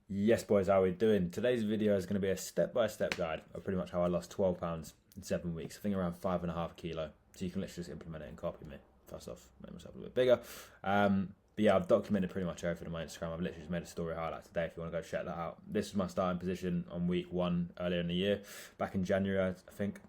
Yes, boys, how are we doing? Today's video is going to be a step-by-step guide of pretty much how I lost 12 pounds in 7 weeks. I think around 5.5 kilo. So you can literally just implement it and copy me. First off, make myself a little bit bigger. But yeah, I've documented pretty much everything on my Instagram. I've literally just made a story highlight today if you want to go check that out. This is my starting position on week 1 earlier in the year. Back in January, I think.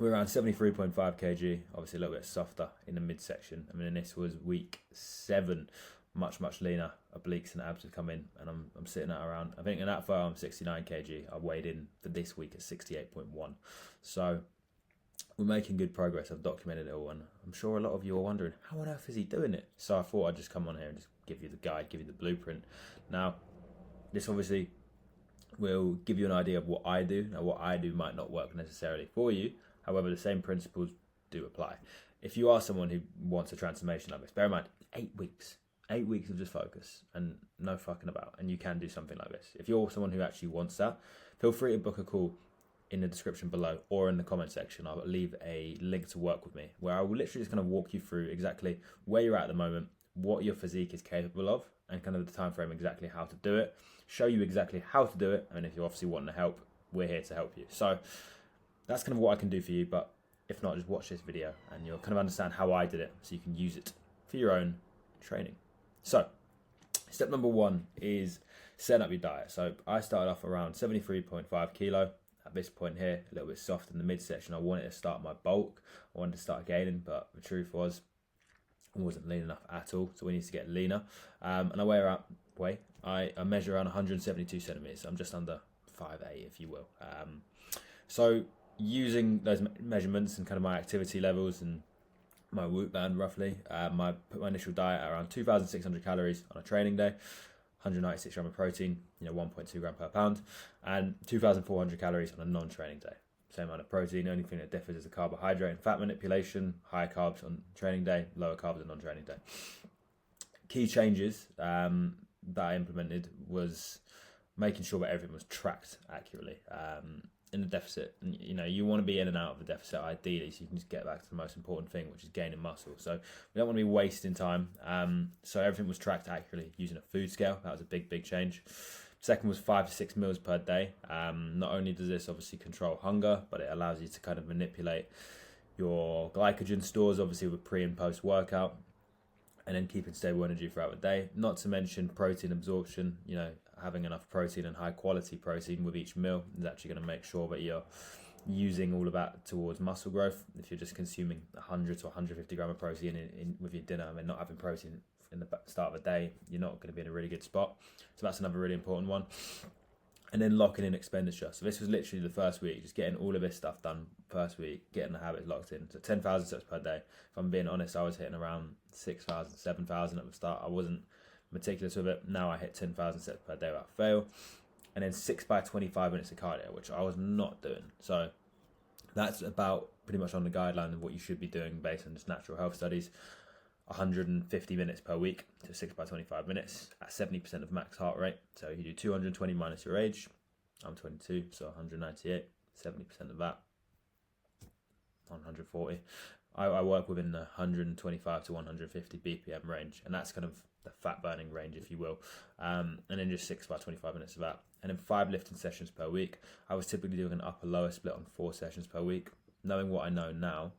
We're around 73.5 kg, obviously a little bit softer in the midsection. I mean, this was week 7, much leaner. Obliques and abs have come in, and I'm sitting at around, I think in that photo I'm 69 kg. I weighed in for this week at 68.1. So we're making good progress. I've documented it all, and I'm sure a lot of you are wondering, how on earth is he doing it? So I thought I'd just come on here and just give you the guide, give you the blueprint. Now, this obviously will give you an idea of what I do. Now, what I do might not work necessarily for you. However, the same principles do apply. If you are someone who wants a transformation like this, bear in mind, 8 weeks. 8 weeks of just focus and no fucking about, and you can do something like this. If you're someone who actually wants that, feel free to book a call in the description below or in the comment section. I'll leave a link to work with me where I will literally just kind of walk you through exactly where you're at the moment, what your physique is capable of, and kind of the time frame, exactly how to do it, show you exactly how to do it, and if you obviously want the help, we're here to help you. So that's kind of what I can do for you, but if not, just watch this video and you'll kind of understand how I did it so you can use it for your own training. So step number 1 is setting up your diet. So I started off around 73.5 kilo. At this point here, a little bit soft in the midsection. I wanted to start my bulk. I wanted to start gaining, but the truth was I wasn't lean enough at all. So we need to get leaner. And I measure around 172 centimeters. So I'm just under 5'8", if you will. So using those measurements and kind of my activity levels and my Whoop band roughly, put my initial diet at around 2,600 calories on a training day, 196 gram of protein, 1.2 gram per pound, and 2,400 calories on a non-training day. Same amount of protein. The only thing that differs is the carbohydrate and fat manipulation. Higher carbs on training day, lower carbs on non-training day. Key changes that I implemented was making sure that everything was tracked accurately. In the deficit, you want to be in and out of the deficit ideally, so you can just get back to the most important thing, which is gaining muscle. So we don't want to be wasting time. So everything was tracked accurately using a food scale. That was a big change. Second was 5 to 6 meals per day. Not only does this obviously control hunger, but it allows you to kind of manipulate your glycogen stores, obviously with pre and post workout, and then keeping stable energy throughout the day. Not to mention protein absorption. Having enough protein and high quality protein with each meal is actually going to make sure that you're using all of that towards muscle growth. If you're just consuming 100 to 150 gram of protein with your dinner and not having protein in the start of the day, you're not going to be in a really good spot. So that's another really important one. And then locking in expenditure. So this was literally the first week, just getting all of this stuff done first week, getting the habits locked in. So 10,000 steps per day. If I'm being honest, I was hitting around 6,000, 7,000 at the start. I wasn't meticulous with it. Now I hit 10,000 steps per day without fail. And then 6 by 25 minutes of cardio, which I was not doing. So that's about pretty much on the guideline of what you should be doing based on just natural health studies. 150 minutes per week, so 6 by 25 minutes at 70% of max heart rate. So you do 220 minus your age. I'm 22, so 198, 70% of that, 140. I work within the 125 to 150 BPM range, and that's kind of the fat burning range, if you will. And then just 6 by 25 minutes of that. And then 5 lifting sessions per week. I was typically doing an upper lower split on 4 sessions per week. Knowing what I know now,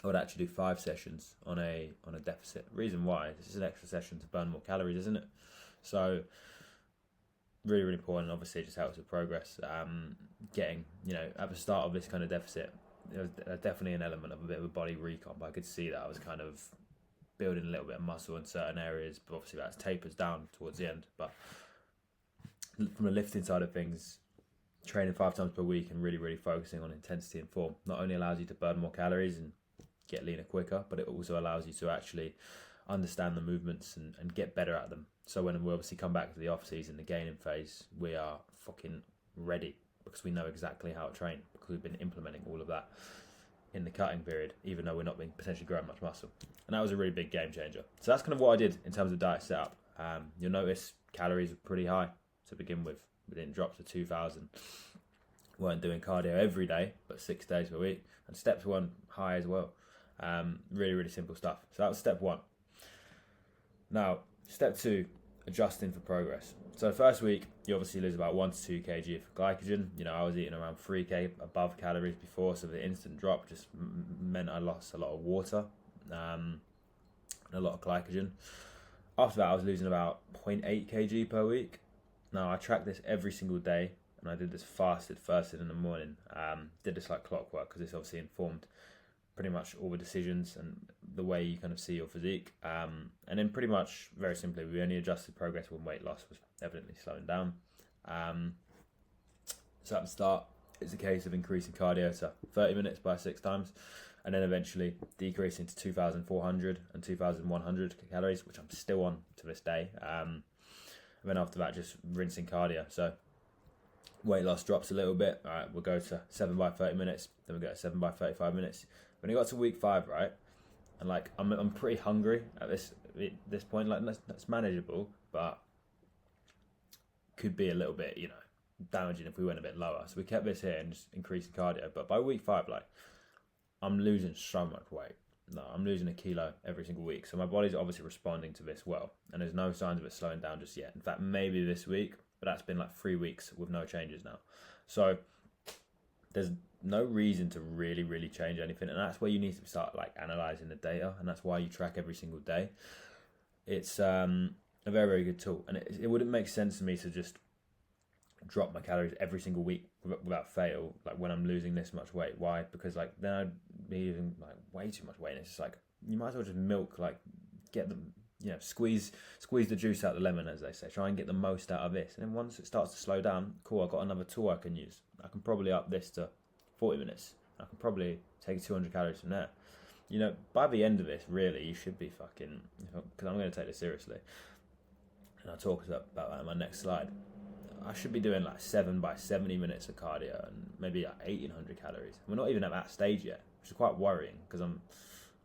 I would actually do 5 sessions on a deficit. Reason why, this is an extra session to burn more calories, isn't it? So really important. Obviously it just helps with progress. Getting, at the start of this kind of deficit, there was definitely an element of a bit of a body recon, but I could see that I was kind of building a little bit of muscle in certain areas, but obviously that tapers down towards the end. But from the lifting side of things, training 5 times per week and really focusing on intensity and form not only allows you to burn more calories and get leaner quicker, but it also allows you to actually understand the movements and get better at them. So when we obviously come back to the off season, the gaining phase, we are fucking ready because we know exactly how to train, because we've been implementing all of that in the cutting period, even though we're not being potentially growing much muscle. And that was a really big game changer. So that's kind of what I did in terms of diet setup. You'll notice calories were pretty high to begin with. We didn't drop to 2,000. Weren't doing cardio every day, but 6 days per week. And steps weren't high as well. Really simple stuff. So that was step 1. Now, step 2, adjusting for progress. So the first week, you obviously lose about 1 to 2 kg of glycogen. You know, I was eating around 3k above calories before, so the instant drop just meant I lost a lot of water and a lot of glycogen. After that, I was losing about 0.8 kg per week. Now, I tracked this every single day, and I did this fasted first thing in the morning. Did this like clockwork, because this obviously informed pretty much all the decisions and the way you kind of see your physique. And then pretty much, very simply, we only adjusted progress when weight loss was evidently slowing down. So at the start, it's a case of increasing cardio to 30 minutes by 6 times, and then eventually decreasing to 2,400 and 2,100 calories, which I'm still on to this day. And then after that, just rinsing cardio. So weight loss drops a little bit. All right, we'll go to 7 by 30 minutes. Then we'll go to 7 by 35 minutes. When you got to week 5, right, and like I'm pretty hungry at this point. Like that's manageable, but could be a little bit, you know, damaging if we went a bit lower. So we kept this here and just increasing cardio. But by week 5, like I'm losing so much weight. No, I'm losing a kilo every single week. So my body's obviously responding to this well, and there's no signs of it slowing down just yet. In fact, maybe this week, but that's been like 3 weeks with no changes now. So there's no reason to really change anything, and that's where you need to start like analyzing the data, and that's why you track every single day. It's a very good tool, and it wouldn't make sense to me to just drop my calories every single week without fail, like when I'm losing this much weight. Why? Because like then I'd be losing like way too much weight, and it's just like you might as well just milk, like get them, you know, squeeze the juice out of the lemon, as they say. Try and get the most out of this, and then once it starts to slow down, cool, I've got another tool I can use. I can probably up this to 40 minutes. I can probably take 200 calories from there. You know, by the end of this, really, you should be fucking, because I'm going to take this seriously, and I'll talk about that in my next slide. I should be doing like 7 by 70 minutes of cardio and maybe like 1,800 calories. We're not even at that stage yet, which is quite worrying, because I'm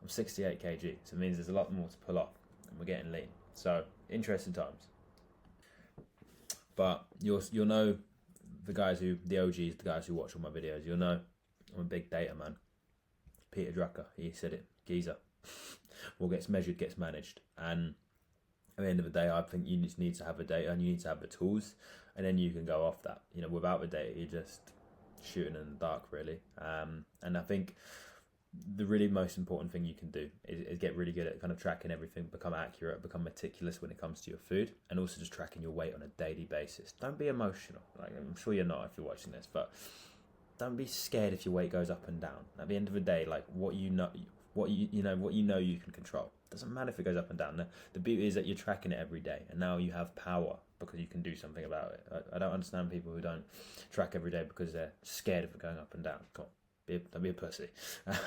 68 kg, so it means there's a lot more to pull off, and we're getting lean. So interesting times. But you'll know the OGs, the guys who watch all my videos, you'll know I'm a big data man. Peter Drucker, he said it, geezer. What gets measured gets managed. And at the end of the day, I think you just need to have the data and you need to have the tools, and then you can go off that. You know, without the data, you're just shooting in the dark, really. And I think the really most important thing you can do is get really good at kind of tracking everything, become accurate, become meticulous when it comes to your food, and also just tracking your weight on a daily basis. Don't be emotional. Like, I'm sure you're not if you're watching this, but don't be scared if your weight goes up and down. At the end of the day, like what you know you can control. Doesn't matter if it goes up and down. The beauty is that you're tracking it every day, and now you have power because you can do something about it. I don't understand people who don't track every day because they're scared of it going up and down. Come on, don't be a pussy.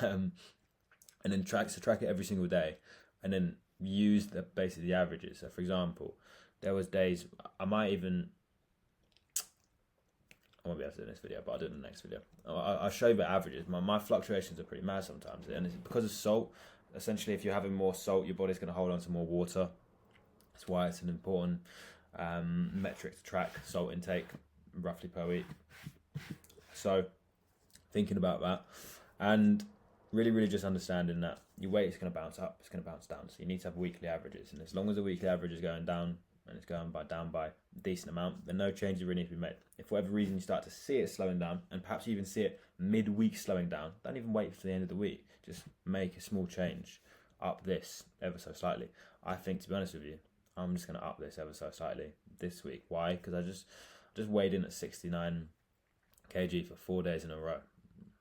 And then track it every single day, and then use basically the averages. So for example, there was days I won't be able to do in this video, but I'll do it in the next video. I'll show you the averages. My fluctuations are pretty mad sometimes, and it's because of salt. Essentially, if you're having more salt, your body's going to hold on to more water. That's why it's an important metric to track salt intake roughly per week. So thinking about that, and really just understanding that your weight is going to bounce up, it's going to bounce down. So you need to have weekly averages, and as long as the weekly average is going down, and it's going down by a decent amount, then no changes really need to be made. If for whatever reason you start to see it slowing down, and perhaps you even see it mid-week slowing down, don't even wait for the end of the week. Just make a small change, up this ever so slightly. I think, to be honest with you, I'm just going to up this ever so slightly this week. Why? Because I just weighed in at 69 kg for 4 days in a row.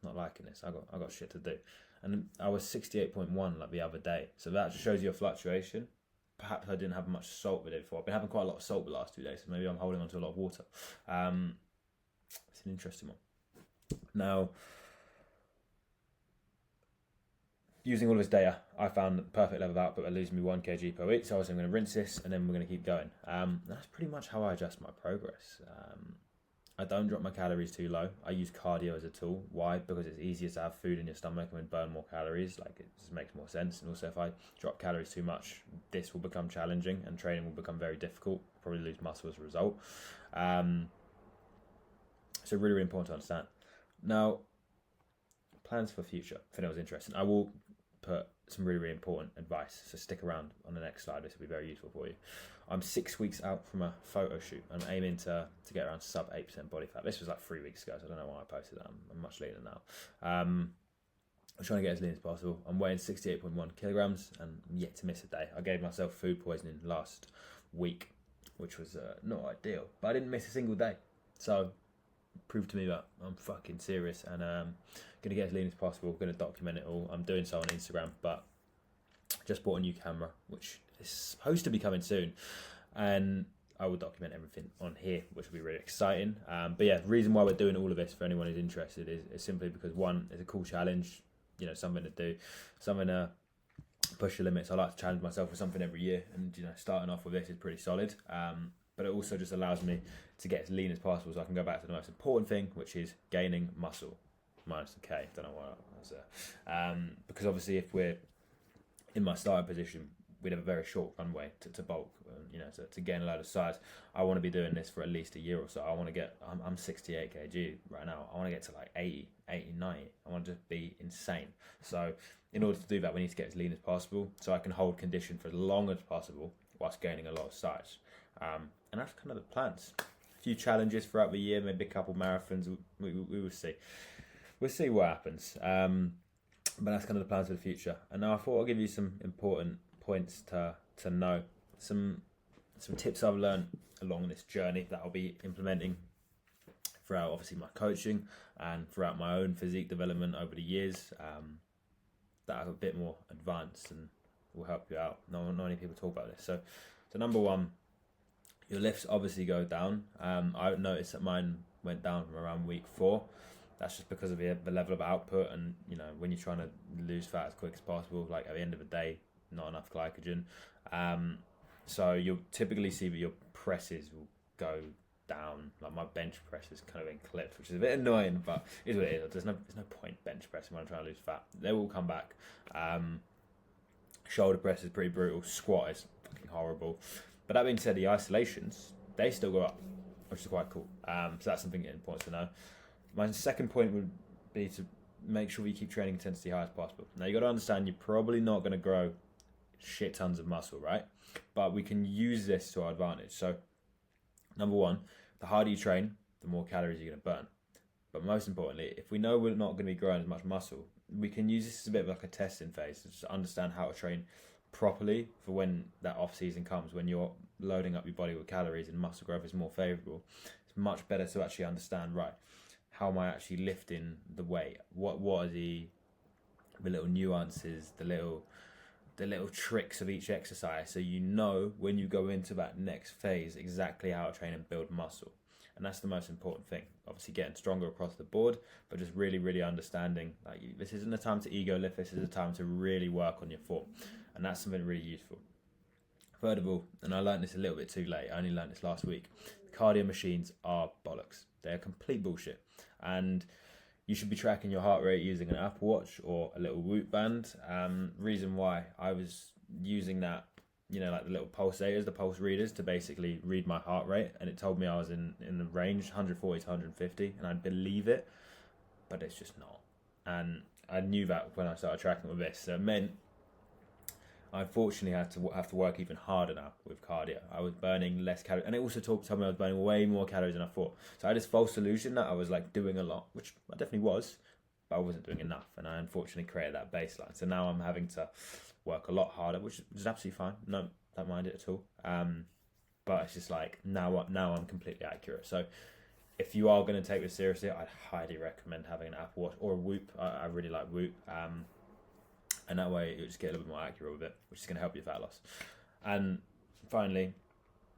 Not liking this. I got shit to do, and I was 68.1 like the other day. So that just shows you a fluctuation. Perhaps I didn't have much salt the day before. I've been having quite a lot of salt the last 2 days, so maybe I'm holding on to a lot of water. It's an interesting one. Now, using all of this data, I found the perfect level of output by losing me 1 kg per week. So I was going to rinse this, and then we're going to keep going. That's pretty much how I adjust my progress. I don't drop my calories too low. I use cardio as a tool. Why? Because it's easier to have food in your stomach and burn more calories. Like, it just makes more sense. And also, if I drop calories too much, this will become challenging and training will become very difficult. Probably lose muscle as a result. So really important to understand. Now, plans for future, if anyone's interested. I will put some really, really important advice. So stick around on the next slide. This will be very useful for you. I'm 6 weeks out from a photo shoot. I'm aiming to get around sub 8% body fat. This was like 3 weeks ago, so I don't know why I posted that. I'm much leaner now. I'm trying to get as lean as possible. I'm weighing 68.1 kilograms and I'm yet to miss a day. I gave myself food poisoning last week, which was not ideal, but I didn't miss a single day. So proved to me that I'm fucking serious, and gonna get as lean as possible. Gonna document it all. I'm doing so on Instagram, but just bought a new camera, which is supposed to be coming soon, and I will document everything on here, which will be really exciting. But yeah, the reason why we're doing all of this, for anyone who's interested, is simply because, one, it's a cool challenge, you know, something to do, something to push the limits. I like to challenge myself with something every year, and, you know, starting off with this is pretty solid. But it also just allows me to get as lean as possible, so I can go back to the most important thing, which is gaining muscle, minus the K. Don't know why that was there. Because obviously, if we're in my starting position, we'd have a very short runway to bulk, you know, to gain a load of size. I want to be doing this for at least a year or so. I want to get, I'm 68 kg right now. I want to get to like 80, 90. I want to just be insane. So in order to do that, we need to get as lean as possible, so I can hold condition for as long as possible whilst gaining a lot of size. And that's kind of the plans. A few challenges throughout the year, maybe a couple marathons. We will see. We'll see what happens. But that's kind of the plans for the future. And now I thought I'll give you some important points to know. Some tips I've learned along this journey that I'll be implementing throughout, obviously, my coaching and throughout my own physique development over the years, that are a bit more advanced and will help you out. Not many people talk about this. So number one, your lifts obviously go down. I noticed that mine went down from around week 4. That's just because of the level of output, and, you know, when you're trying to lose fat as quick as possible, like at the end of the day, not enough glycogen. So you'll typically see that your presses will go down. Like my bench press is kind of been clipped, which is a bit annoying, but it is what it is. There's no point bench pressing when I'm trying to lose fat. They will come back. Shoulder press is pretty brutal. Squat is fucking horrible. But that being said, the isolations, they still go up, which is quite cool. So that's something important to know. My second point would be to make sure you keep training intensity high as possible. Now, you got to understand, you're probably not going to grow shit tons of muscle, right? But we can use this to our advantage. So, number one, the harder you train, the more calories you're going to burn. But most importantly, if we know we're not going to be growing as much muscle, we can use this as a bit of like a testing phase to just understand how to train properly for when that off season comes, when you're loading up your body with calories and muscle growth is more favorable. It's much better to actually understand, right, how am I actually lifting the weight? What are the little nuances, the little tricks of each exercise, so you know when you go into that next phase exactly how to train and build muscle. And that's the most important thing. Obviously getting stronger across the board, but just really, really understanding, like, this isn't a time to ego lift, this is a time to really work on your form. And that's something really useful. Third of all, and I learned this a little bit too late, I only learned this last week, cardio machines are bollocks. They're complete bullshit. And you should be tracking your heart rate using an Apple Watch or a little Whoop band. Reason why I was using that, you know, like the little pulsators, the pulse readers, to basically read my heart rate, and it told me I was in the range 140 to 150, and I'd believe it, but it's just not. And I knew that when I started tracking with this. So it meant I unfortunately have to work even harder now with cardio. I was burning less calories, and it also told me I was burning way more calories than I thought. So I had this false illusion that I was like doing a lot, which I definitely was, but I wasn't doing enough, and I unfortunately created that baseline. So now I'm having to work a lot harder, which is absolutely fine. No, don't mind it at all. But it's just like now I'm completely accurate. So if you are going to take this seriously, I'd highly recommend having an Apple Watch or a Whoop. I really like Whoop. And that way you'll just get a little bit more accurate with it, which is going to help your fat loss. And finally,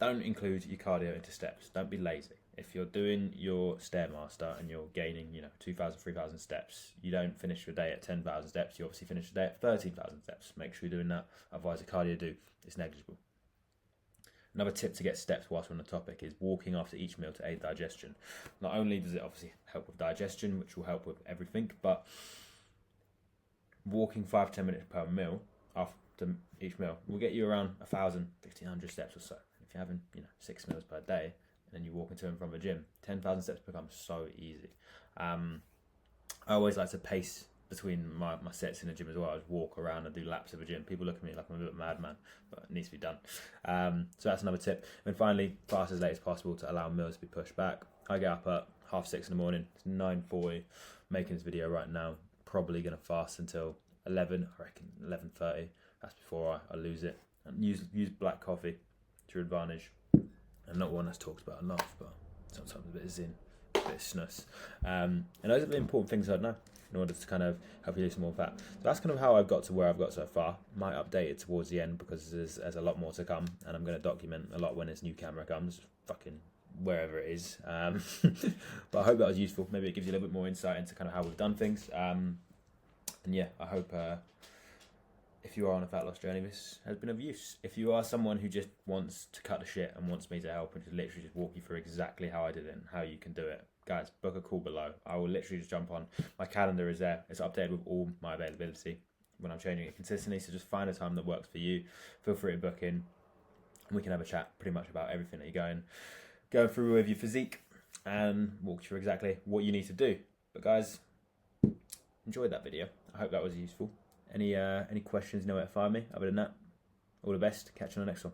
don't include your cardio into steps. Don't be lazy. If you're doing your Stairmaster and you're gaining, 2,000, 3,000 steps, you don't finish your day at 10,000 steps. You obviously finish your day at 13,000 steps. Make sure you're doing that. Otherwise, the cardio do is negligible. Another tip to get steps whilst we're on the topic is walking after each meal to aid digestion. Not only does it obviously help with digestion, which will help with everything, but walking 5-10 minutes per meal after each meal will get you around 1,000, 1,500 steps or so. If you're having 6 meals per day and then you're walking to and from the gym, 10,000 steps becomes so easy. I always like to pace between my sets in the gym as well, I just walk around and do laps of a gym. People look at me like I'm a bit of a madman, but it needs to be done. So that's another tip. And finally, fast as late as possible to allow meals to be pushed back. I get up at 6:30 in the morning. It's 9:40. Making this video right now. Probably going to fast until 11. I reckon 11:30. That's before I lose it. And use black coffee to your advantage. And not one that's talked about enough, but sometimes a bit of zin, a bit of snus. And those are the important things I'd know in order to kind of help you lose some more fat. So that's kind of how I've got to where I've got so far. Might update it towards the end because there's a lot more to come, and I'm going to document a lot when this new camera comes, fucking wherever it is. But I hope that was useful. Maybe it gives you a little bit more insight into kind of how we've done things. And yeah, I hope if you are on a fat loss journey, this has been of use. If you are someone who just wants to cut the shit and wants me to help and just literally just walk you through exactly how I did it and how you can do it, guys, book a call below. I will literally just jump on. My calendar is there. It's updated with all my availability when I'm changing it consistently. So just find a time that works for you. Feel free to book in. And we can have a chat pretty much about everything that you're going through with your physique and walk you through exactly what you need to do. But guys, enjoyed that video. I hope that was useful. Any questions, you know where to find me. Other than that, all the best. Catch you on the next one.